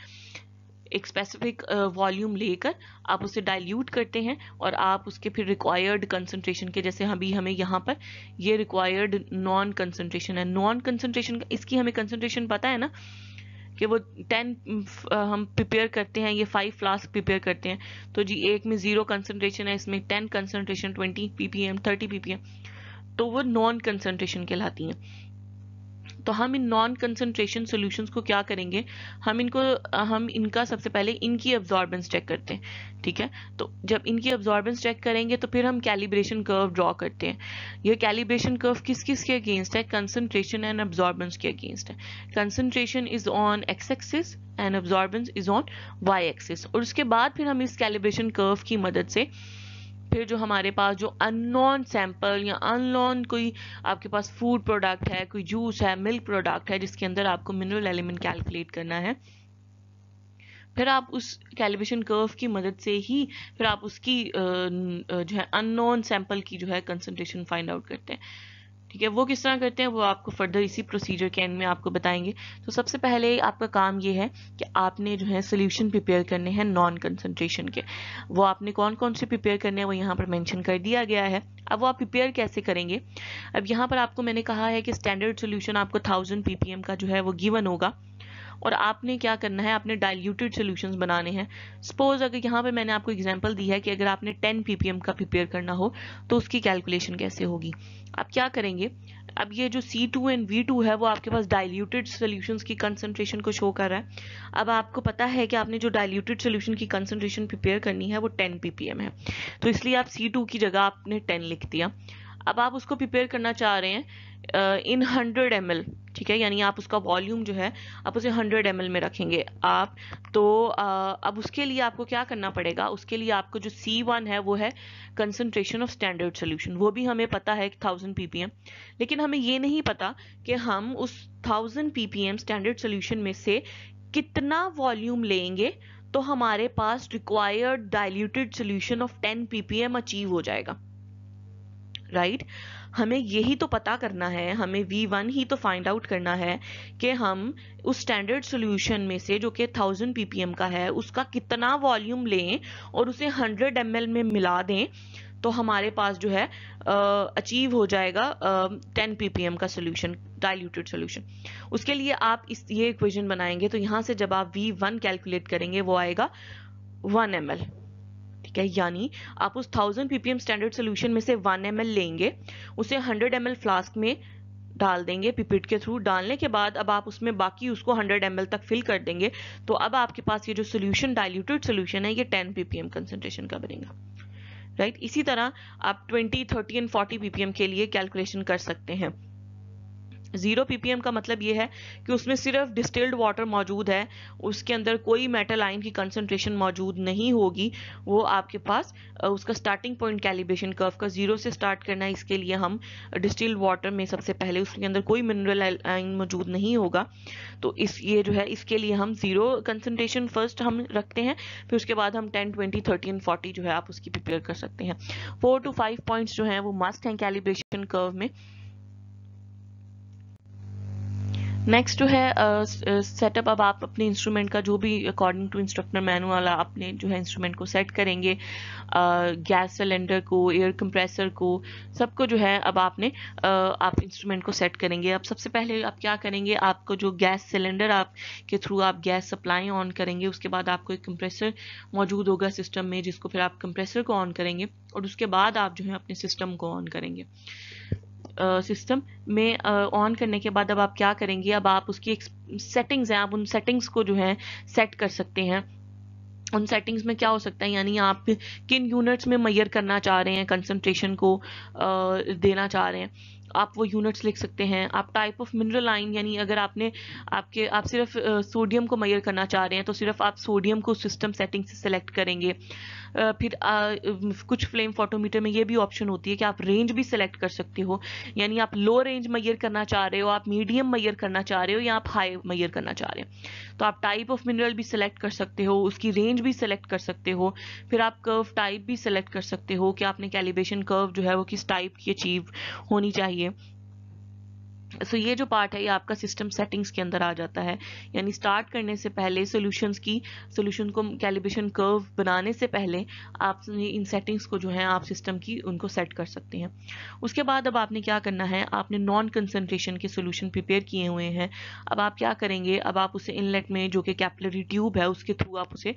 S1: एक स्पेसिफिक वॉल्यूम लेकर आप उसे डाइल्यूट करते हैं और आप उसके फिर रिक्वायर्ड कंसंट्रेशन के, जैसे अभी हमें यहाँ पर ये रिक्वायर्ड नॉन कंसंट्रेशन है, नॉन कंसंट्रेशन इसकी हमें कंसंट्रेशन पता है ना कि वो 10 हम प्रिपेयर करते हैं, ये 5 फ्लास्क प्रिपेयर करते हैं, तो जी एक में 0 कंसंट्रेशन है, इसमें 10 कंसंट्रेशन 20 ppm 30 ppm, तो वो नॉन कंसंट्रेशन कहलाती हैं। तो हम इन नॉन कंसंट्रेशन सॉल्यूशंस को क्या करेंगे, हम इनका सबसे पहले इनकी अब्जॉर्बेंस चेक करते हैं, ठीक है। तो जब इनकी अब्जॉर्बेंस चेक करेंगे तो फिर हम कैलिब्रेशन कर्व ड्रॉ करते हैं। ये कैलिब्रेशन कर्व किस किस के अगेंस्ट है, कंसंट्रेशन एंड अब्जॉर्बेंस के अगेंस्ट है। Concentration is on X axis and absorbance is on Y axis. और उसके बाद फिर हम इस कैलिब्रेशन कर्व की मदद से फिर जो हमारे पास जो अननोन सैंपल या अननोन कोई आपके पास फूड प्रोडक्ट है, कोई जूस है, मिल्क प्रोडक्ट है जिसके अंदर आपको मिनरल एलिमेंट कैलकुलेट करना है, फिर आप उस कैलिब्रेशन कर्व की मदद से ही फिर आप उसकी जो है अननोन सैंपल की जो है कंसंट्रेशन फाइंड आउट करते हैं। ठीक है, वो किस तरह करते हैं वो आपको फर्दर इसी प्रोसीजर के एंड में आपको बताएंगे। तो सबसे पहले आपका काम ये है कि आपने जो है सोल्यूशन प्रिपेयर करने हैं नॉन कंसंट्रेशन के। वो आपने कौन कौन से प्रिपेयर करने हैं वो यहाँ पर मेंशन कर दिया गया है। अब वो आप प्रिपेयर कैसे करेंगे, अब यहाँ पर आपको मैंने कहा है कि स्टैंडर्ड सोल्यूशन आपको 1000 ppm का जो है वो गिवन होगा और आपने क्या करना है, आपने डाइल्यूटेड सॉल्यूशंस बनाने हैं। सपोज अगर यहाँ पे मैंने आपको एग्जांपल दी है कि अगर आपने 10 ppm का प्रिपेयर करना हो तो उसकी कैलकुलेशन कैसे होगी। आप क्या करेंगे, अब ये जो C2 एंड V2 है वो आपके पास डाइल्यूटेड सॉल्यूशंस की कंसंट्रेशन को शो कर रहा है। अब आपको पता है कि आपने जो डाइल्यूटेड सॉल्यूशन की कंसंट्रेशन प्रिपेयर करनी है वो 10 ppm है, तो इसलिए आप C2 की जगह आपने 10 लिख दिया। अब आप उसको प्रिपेयर करना चाह रहे हैं इन 100 ml, ठीक है, यानी आप उसका वॉल्यूम जो है आप उसे 100 ml में रखेंगे आप। तो अब उसके लिए आपको क्या करना पड़ेगा, उसके लिए आपको जो C1 है वो है कंसंट्रेशन ऑफ स्टैंडर्ड सोल्यूशन, वो भी हमें पता है 1000 ppm, लेकिन हमें ये नहीं पता कि हम उस 1000 ppm स्टैंडर्ड सोल्यूशन में से कितना वॉल्यूम लेंगे तो हमारे पास required diluted solution of 10 ppm achieve हो जाएगा। राइट हमें यही तो पता करना है, हमें V1 ही तो फाइंड आउट करना है कि हम उस स्टैंडर्ड सॉल्यूशन में से जो कि 1000 ppm का है उसका कितना वॉल्यूम लें और उसे 100 ml में मिला दें तो हमारे पास जो है अचीव हो जाएगा 10 ppm का सोल्यूशन, डाइल्यूटेड सोल्यूशन। उसके लिए आप ये इक्वेशन बनाएंगे तो यहाँ से जब आप V1 कैलकुलेट करेंगे वो आएगा 1 ml। ठीक है, यानी आप उस 1000 ppm स्टैंडर्ड सोल्यूशन में से 1 ml लेंगे, उसे 100 ml फ्लास्क में डाल देंगे पिपेट के थ्रू। डालने के बाद अब आप उसमें बाकी उसको 100 ml तक फिल कर देंगे, तो अब आपके पास ये जो सोल्यूशन डाइल्यूटेड सोल्यूशन है ये 10 ppm कंसंट्रेशन का बनेगा। राइट इसी तरह आप 20, 30 एंड 40 ppm के लिए कैलकुलेशन कर सकते हैं। 0 ppm का मतलब ये है कि उसमें सिर्फ डिस्टिल्ड वाटर मौजूद है, उसके अंदर कोई मेटल आयन की कंसंट्रेशन मौजूद नहीं होगी। वो आपके पास उसका स्टार्टिंग पॉइंट कैलिब्रेशन कर्व का 0 से स्टार्ट करना है, इसके लिए हम डिस्टिल्ड वाटर में सबसे पहले उसके अंदर कोई मिनरल आयन मौजूद नहीं होगा, तो ये जो है इसके लिए हम 0 कंसंट्रेशन फर्स्ट हम रखते हैं, फिर उसके बाद हम 10, 20, 30 एंड 40 जो है आप उसकी प्रिपेयर कर सकते हैं। 4 to 5 पॉइंट्स जो हैं वो मस्ट हैं कैलिब्रेशन कर्व में। नेक्स्ट जो है सेटअप, अब आप अपने इंस्ट्रूमेंट का जो भी अकॉर्डिंग टू इंस्ट्रक्टर मैनुअल आपने जो है इंस्ट्रूमेंट को सेट करेंगे, गैस सिलेंडर को, एयर कंप्रेसर को, सबको जो है अब आपने आप इंस्ट्रूमेंट को सेट करेंगे। अब सबसे पहले आप क्या करेंगे, आपको जो गैस सिलेंडर आप के थ्रू आप गैस सप्लाई ऑन करेंगे, उसके बाद आपको एक कंप्रेसर मौजूद होगा सिस्टम में जिसको फिर आप कंप्रेसर को ऑन करेंगे और उसके बाद आप जो है अपने सिस्टम को ऑन करेंगे। सिस्टम में ऑन करने के बाद अब आप क्या करेंगे, अब आप उसकी एक सेटिंग्स हैं, आप उन सेटिंग्स को जो है सेट कर सकते हैं। उन सेटिंग्स में क्या हो सकता है, यानी आप किन यूनिट्स में मेजर करना चाह रहे हैं, कंसंट्रेशन को देना चाह रहे हैं, आप वो यूनिट्स लिख सकते हैं। आप टाइप ऑफ मिनरल आयन, यानी अगर आप सिर्फ सोडियम को मेजर करना चाह रहे हैं तो सिर्फ आप सोडियम को सिस्टम सेटिंग से सेलेक्ट करेंगे। फिर कुछ फ्लेम फोटोमीटर में ये भी ऑप्शन होती है कि आप रेंज भी सिलेक्ट कर सकते हो, यानी आप लो रेंज मेजर करना चाह रहे हो, आप मीडियम मेजर करना चाह रहे हो या आप हाई मेजर करना चाह रहे हो। तो आप टाइप ऑफ मिनरल भी सिलेक्ट कर सकते हो, उसकी रेंज भी सिलेक्ट कर सकते हो, फिर आप कर्व टाइप भी सिलेक्ट कर सकते हो कि आपने कैलिब्रेशन कर्व जो है वो किस टाइप की अचीव होनी चाहिए। सो ये जो पार्ट है ये आपका सिस्टम सेटिंग्स के अंदर आ जाता है, यानी स्टार्ट करने से पहले सोल्यूशन को कैलिब्रेशन कर्व बनाने से पहले आप इन सेटिंग्स को जो है आप सिस्टम की उनको सेट कर सकते हैं। उसके बाद अब आपने क्या करना है, आपने नॉन कंसंट्रेशन के सोल्यूशन प्रिपेयर किए हुए हैं, अब आप क्या करेंगे, अब आप उसे इनलेट में जो कि कैपिलरी ट्यूब है उसके थ्रू आप उसे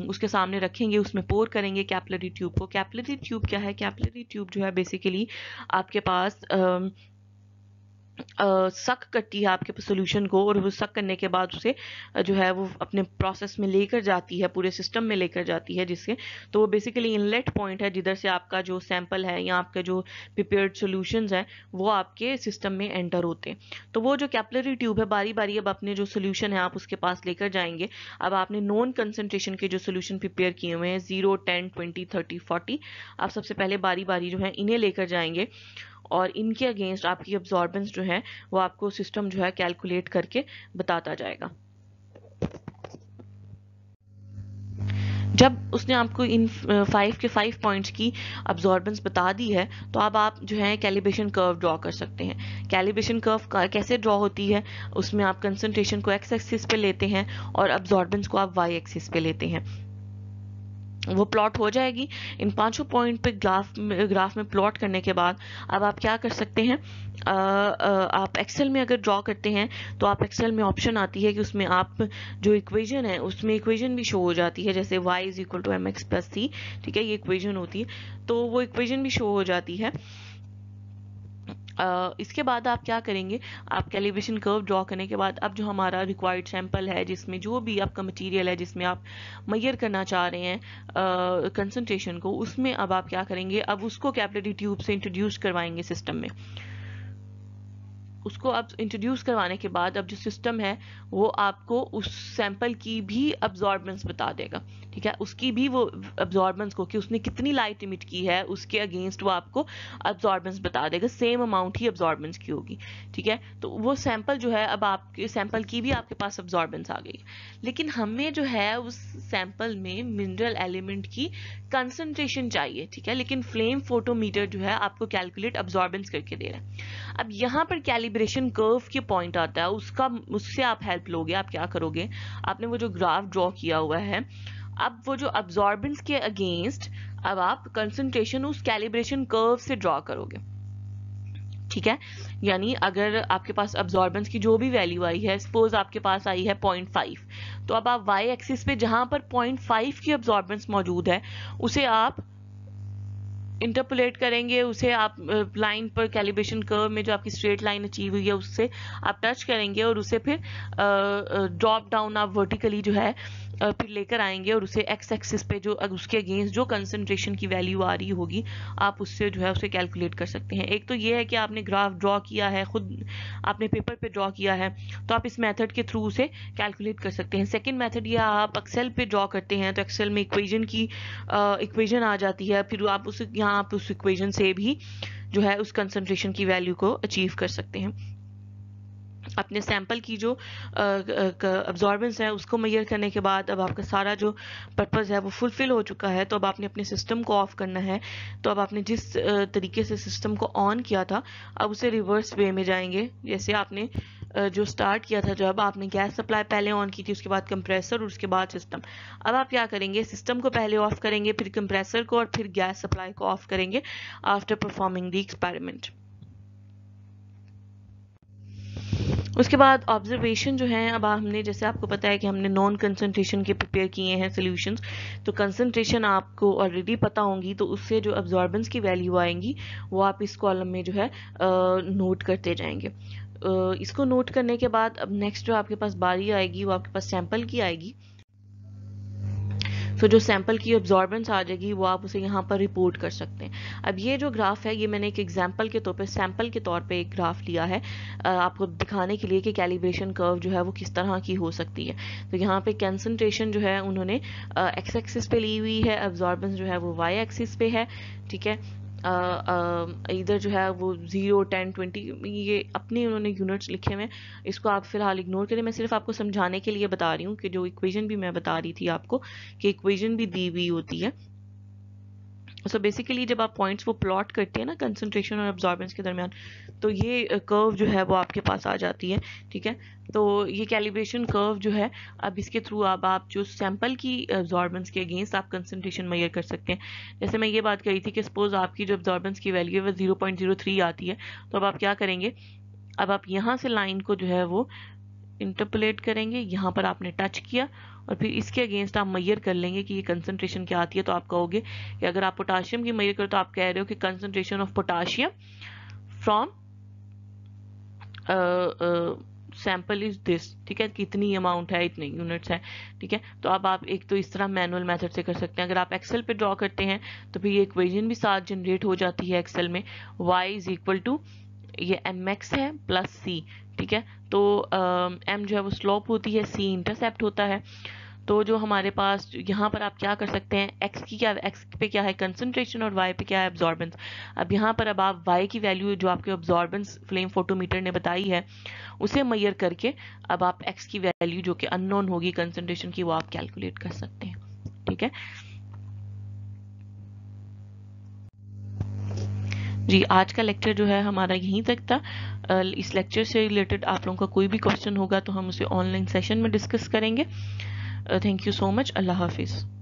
S1: उसके सामने रखेंगे, उसमें पोर करेंगे कैपिलरी ट्यूब को। कैपिलरी ट्यूब क्या है, कैपिलरी ट्यूब जो है बेसिकली आपके पास सक करती है आपके सोल्यूशन को, और वो सक करने के बाद उसे जो है वो अपने प्रोसेस में लेकर जाती है, पूरे सिस्टम में लेकर जाती है, जिससे तो वो बेसिकली इनलेट पॉइंट है जिधर से आपका जो सैंपल है या आपका जो प्रिपेयर्ड सॉल्यूशंस है वो आपके सिस्टम में एंटर होते हैं। तो वो जो कैपिलरी ट्यूब है बारी बारी अब अपने जो सोल्यूशन है आप उसके पास लेकर जाएंगे। अब आपने नॉन कंसंट्रेशन के जो सोल्यूशन प्रिपेयर किए हुए हैं 0, 10, 20, 30, 40, आप सबसे पहले बारी बारी जो है इन्हें लेकर जाएंगे और इनके अगेंस्ट आपकी अब्जॉर्बेंस जो है वो आपको सिस्टम जो है कैलकुलेट करके बताता जाएगा। जब उसने आपको इन 5 पॉइंट्स की अब्जॉर्बेंस बता दी है तो अब आप जो है कैलिब्रेशन कर्व ड्रॉ कर सकते हैं। कैलिब्रेशन कर्व कैसे ड्रॉ होती है, उसमें आप कंसंट्रेशन को एक्स एक्सिस पे लेते हैं और अब्जॉर्बेंस को आप वाई एक्सिस पे लेते हैं। वो प्लॉट हो जाएगी इन 5 पॉइंट पे ग्राफ में प्लॉट करने के बाद अब आप क्या कर सकते हैं, आप एक्सेल में अगर ड्रॉ करते हैं तो आप एक्सेल में ऑप्शन आती है कि उसमें आप जो इक्वेशन है उसमें इक्वेशन भी शो हो जाती है, जैसे y is equal to mx plus c, ठीक है, ये इक्वेशन होती है तो वो इक्वेशन भी शो हो जाती है। इसके बाद आप क्या करेंगे, आप कैलिब्रेशन कर्व ड्रॉ करने के बाद अब जो हमारा रिक्वायर्ड सैंपल है जिसमें जो भी आपका मटेरियल है जिसमें आप मेजर करना चाह रहे हैं कंसंट्रेशन को, उसमें अब आप क्या करेंगे, अब उसको कैपिलरी ट्यूब से इंट्रोड्यूस करवाएंगे सिस्टम में। उसको अब इंट्रोड्यूस करवाने के बाद अब जो सिस्टम है वो आपको उस सैंपल की भी अब्जॉर्बेंस बता देगा, ठीक है, उसकी भी वो अब्जॉर्बेंस को कि उसने कितनी लाइट इमिट की है उसके अगेंस्ट वो आपको अब्जॉर्बेंस बता देगा, सेम अमाउंट ही अब्जॉर्बेंस की होगी, ठीक है। तो वो सैंपल जो है अब आपके सैंपल की भी आपके पास अब्जॉर्बेंस आ गई, लेकिन हमें जो है उस सैंपल में मिनरल एलिमेंट की कंसंट्रेशन चाहिए, ठीक है, लेकिन फ्लेम फोटोमीटर जो है आपको कैलकुलेट अब्जॉर्बेंस करके दे रहा है। अब यहाँ पर कैलिब्रेशन कर्व के पॉइंट आता है, उससे आप हेल्प लोगे। आप क्या करोगे, आपने वो जो ग्राफ ड्रॉ किया हुआ है, अब वो जो अब्जॉर्बेंस के अगेंस्ट अब आप कंसंट्रेशन उस कैलिब्रेशन कर्व से ड्रॉ करोगे, ठीक है। यानी अगर आपके पास अब्जॉर्बेंस की जो भी वैल्यू आई है, सपोज आपके पास आई है 0.5, तो अब आप वाई एक्सिस पे जहां पर 0.5 की अब्जॉर्बेंस मौजूद है उसे आप इंटरपोलेट करेंगे, उसे आप लाइन पर कैलिब्रेशन कर्व में जो आपकी स्ट्रेट लाइन अचीव हुई है उससे आप टच करेंगे और उसे फिर ड्रॉप डाउन आप वर्टिकली जो है फिर लेकर आएंगे और उसे एक्स एक्सिस पे जो उसके अगेंस्ट जो कंसंट्रेशन की वैल्यू आ रही होगी आप उससे जो है उसे कैलकुलेट कर सकते हैं। एक तो ये है कि आपने ग्राफ ड्रॉ किया है, खुद आपने पेपर पे ड्रॉ किया है, तो आप इस मेथड के थ्रू उसे कैलकुलेट कर सकते हैं। सेकेंड मेथड ये आप एक्सेल पे ड्रॉ करते हैं तो एक्सेल में इक्वेशन आ जाती है, फिर आप उस यहाँ आप उस इक्वेशन से भी जो है उस कंसंट्रेशन की वैल्यू को अचीव कर सकते हैं। अपने सैंपल की जो अब्जॉर्बेंस है उसको मेजर करने के बाद अब आपका सारा जो पर्पस है वो फुलफिल हो चुका है, तो अब आपने अपने सिस्टम को ऑफ करना है। तो अब आपने जिस तरीके से सिस्टम को ऑन किया था अब उसे रिवर्स वे में जाएंगे, जैसे आपने जो स्टार्ट किया था, जब आपने गैस सप्लाई पहले ऑन की थी, उसके बाद कंप्रेसर और उसके बाद सिस्टम। अब आप क्या करेंगे, सिस्टम को पहले ऑफ करेंगे, फिर कंप्रेसर को और फिर गैस सप्लाई को ऑफ करेंगे आफ्टर परफॉर्मिंग द एक्सपेरिमेंट। उसके बाद ऑब्जर्वेशन जो है, अब हमने जैसे आपको पता है कि हमने नॉन कंसंट्रेशन के प्रिपेयर किए हैं सॉल्यूशंस, तो कंसंट्रेशन आपको ऑलरेडी पता होंगी, तो उससे जो अब्जॉर्बेंस की वैल्यू आएंगी वो आप इस कॉलम में जो है नोट करते जाएंगे। इसको नोट करने के बाद अब नेक्स्ट जो आपके पास बारी आएगी वो आपके पास सैंपल की आएगी। तो जो सैंपल की अब्जॉर्बेंस आ जाएगी वो आप उसे यहाँ पर रिपोर्ट कर सकते हैं। अब ये जो ग्राफ है ये मैंने एक एग्जांपल के तौर पे सैंपल के तौर पे एक ग्राफ लिया है आपको दिखाने के लिए कि कैलिब्रेशन कर्व जो है वो किस तरह की हो सकती है। तो यहाँ पे कंसंट्रेशन जो है उन्होंने एक्स एक्सिस पे ली हुई है, अब्जॉर्बेंस जो है वो वाई एक्सिस पे है, ठीक है। इधर जो है वो 0, 10, 20 ये अपने उन्होंने यूनिट्स लिखे हुए हैं, इसको आप फिलहाल इग्नोर करें। मैं सिर्फ आपको समझाने के लिए बता रही हूँ कि जो इक्वेशन भी मैं बता रही थी आपको कि इक्वेशन भी दी हुई होती है। सो बेसिकली जब आप पॉइंट्स वो प्लॉट करते हैं ना कंसंट्रेशन और अब्जॉर्बेंस के दरमियान, तो ये कर्व जो है वो आपके पास आ जाती है, ठीक है। तो ये कैलिब्रेशन कर्व जो है, अब इसके थ्रू अब आप जो सैंपल की अब्जॉर्बेंस के अगेंस्ट आप कंसंट्रेशन मेजर कर सकते हैं। जैसे मैं ये बात कही थी कि सपोज आपकी जो अब्जॉर्बेंस की वैल्यू है वो 0.03 आती है, तो अब आप क्या करेंगे, अब आप यहाँ से लाइन को जो है वो इंटरपोलेट करेंगे, यहाँ पर आपने टच किया और फिर इसके अगेंस्ट आप मेजर कर लेंगे कि ये कंसंट्रेशन क्या आती है। तो आप कहोगे कि अगर आप पोटाशियम की मेजर करो तो आप कह रहे हो कि concentration of potassium from sample is this, ठीक है, कितनी अमाउंट है, इतने यूनिट्स है, ठीक है। तो अब आप एक तो इस तरह मैनुअल मेथड से कर सकते हैं। अगर आप एक्सेल पे ड्रॉ करते हैं तो फिर ये इक्वेशन भी साथ जनरेट हो जाती है एक्सेल में, y इज इक्वल टू ये mx है प्लस c, ठीक है। तो m जो है वो स्लोप होती है, c इंटरसेप्ट होता है। तो जो हमारे पास यहाँ पर आप क्या कर सकते हैं, x पे क्या है कंसंट्रेशन और y पे क्या है अब्जॉर्बेंस। अब यहाँ पर अब आप y की वैल्यू जो आपके अब्जॉर्बेंस फ्लेम फोटोमीटर ने बताई है उसे मेजर करके अब आप x की वैल्यू जो कि अननोन होगी कंसंट्रेशन की वो आप कैलकुलेट कर सकते हैं, ठीक है। ठीक है जी। आज का लेक्चर जो है हमारा यहीं तक था। इस लेक्चर से रिलेटेड आप लोगों का कोई भी क्वेश्चन होगा तो हम उसे ऑनलाइन सेशन में डिस्कस करेंगे। Thank you so much. अल्लाह हाफिज़।